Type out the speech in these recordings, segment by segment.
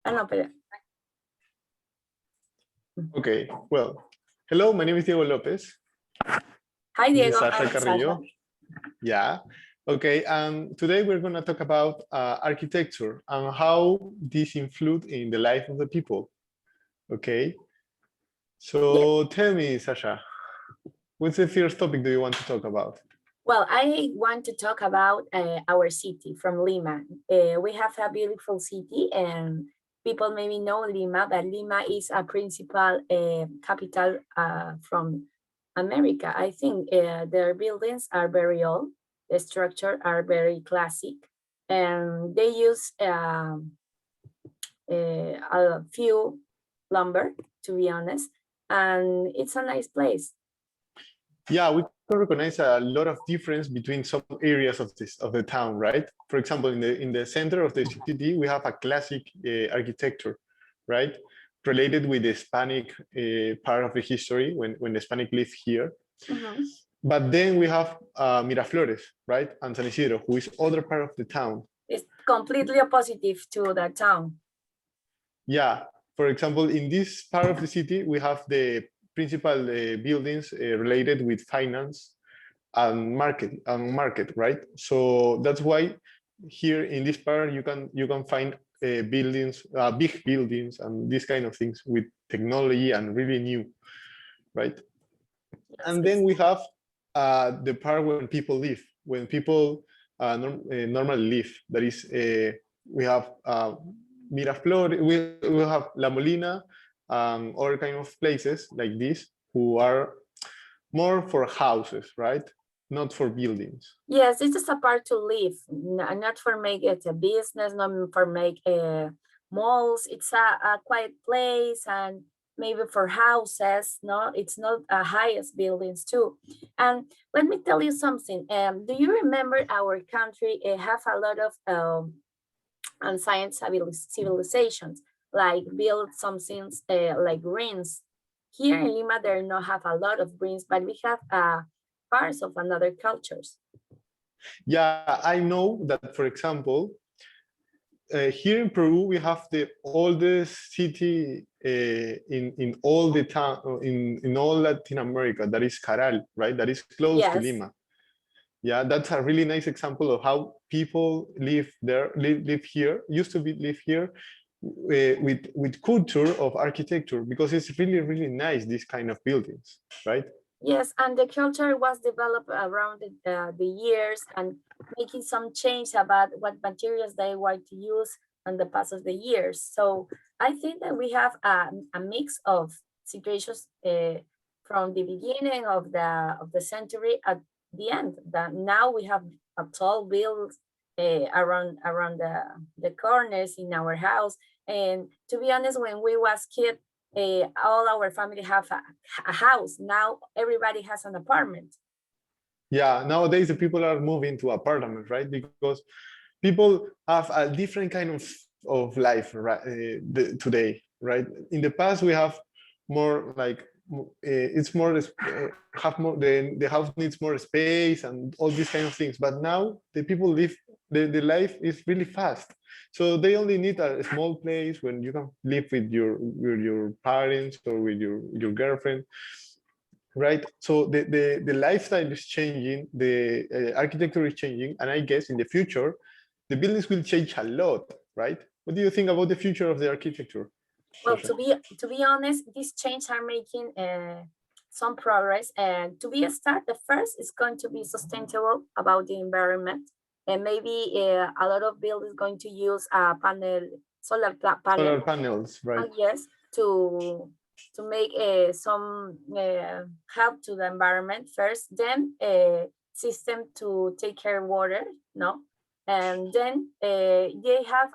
Ah, no, pero... Okay, well, hello, my name is Diego Lopez. Hi, This is Diego. Sasha I'm Carrillo. Sasha. Yeah. Okay, and today we're going to talk about architecture and how this influence in the life of the people. Okay. So tell me, Sasha, what's the first topic do you want to talk about? Well, I want to talk about our city from Lima. We have a beautiful city and people maybe know Lima, but Lima is a principal capital from America. I think their buildings are very old. The structure are very classic and they use a few lumber, to be honest, and it's a nice place. Yeah, we can recognize a lot of difference between some areas of the town, right? For example, in the center of the city, we have a classic architecture, right? Related with the Hispanic part of the history when the Hispanic lived here. Mm-hmm. But then we have Miraflores, right? And San Isidro, who is other part of the town. It's completely opposite to the town. Yeah, for example, in this part of the city, we have the principal buildings related with finance and market, right? So that's why here in this part you can find buildings, big buildings, and these kind of things with technology and really new, right? Yes, and then we have the part when people live, when people normally live. That is, we have Miraflores, we have La Molina, other kind of places like this who are more for houses, right? Not for buildings. Yes, it's just a part to live, not for make it a business, not for make malls. It's a quiet place and maybe for houses. No, it's not a highest buildings too. And let me tell you something. Do you remember our country have a lot of science civilizations, like build some things like greens. Here in Lima, there not have a lot of greens, but we have parts of another cultures. Yeah, I know that, for example, here in Peru, we have the oldest city in all the town in all Latin America. That is Caral, right? That is close to Lima. Yeah, that's a really nice example of how people live there, live here, used to live here with culture of architecture, because it's really nice, these kind of buildings, right? Yes, and the culture was developed around the years and making some change about what materials they want to use on the past of the years. So I think that we have a mix of situations from the beginning of the century at the end. That now we have a tall builds around the corners in our house. And to be honest, when we was kid, all our family have a house. Now everybody has an apartment. Yeah, nowadays the people are moving to apartments, right? Because people have a different kind of life, right? Today, right? In the past, we have more like it's more have more the house needs more space and all these kind of things. But now the people live the life is really fast. So they only need a small place when you can live with your parents or with your girlfriend, right? So the lifestyle is changing, the architecture is changing, and I guess in the future, the buildings will change a lot, right? What do you think about the future of the architecture? Well, Sasha? to be honest, these changes are making some progress. And to be a start, the first is going to be sustainable about the environment. And maybe a lot of buildings going to use solar panel. Solar panels, right? Yes, to make some help to the environment first, then a system to take care of water, no? And then they have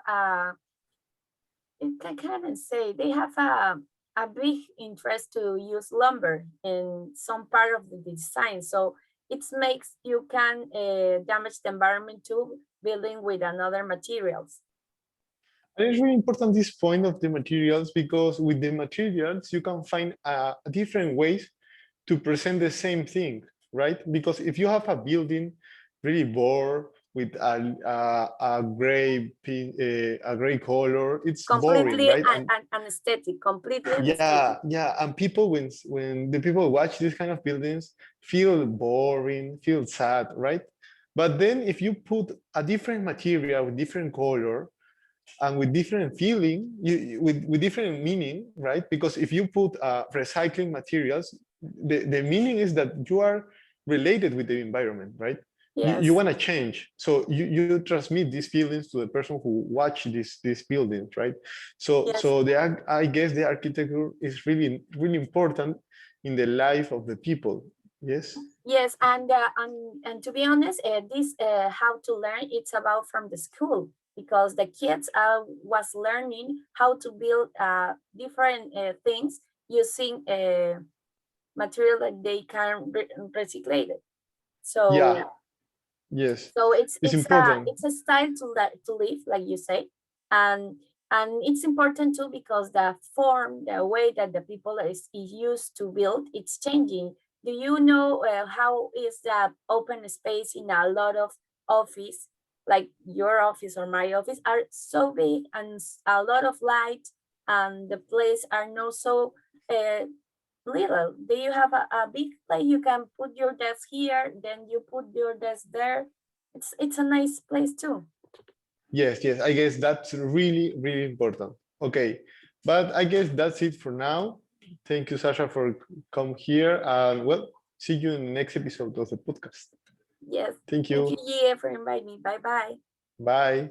I can't say, they have a big interest to use lumber in some part of the design. So it makes you can damage the environment too, building with another materials. And it's really important, this point of the materials, because with the materials, you can find different ways to present the same thing, right? Because if you have a building really bored with a gray a gray color. It's boring, Completely right? anesthetic, completely anesthetic. Yeah, and people when the people watch these kind of buildings feel boring, feel sad, right? But then if you put a different material with different color and with different feeling, with different meaning, right? Because if you put recycling materials, the meaning is that you are related with the environment, right? You Yes, want to change, so you transmit these feelings to the person who watch these buildings, right? So yes, I guess the architecture is really important in the life of the people. Yes. yes, and to be honest, this how to learn, it's about from the school, because the kids was learning how to build different things using material that they can recycle it. Yeah. So Yes. so It's important. it's a style to live, like you say, and it's important too because the form, the way that the people is used to build, it's changing. Do you know how is the open space in a lot of office, like your office or my office, are so big and a lot of light, and the place are not so uh, little. Do you have a big place you can put your desk here, then you put your desk there? It's a nice place too. Yes, I guess that's really important. Okay, but I guess that's it for now. Thank you, Sasha, for come here, and well, see you in the next episode of the podcast. Yes. Thank Thank you, you. Gia, for inviting me. Bye bye. Bye.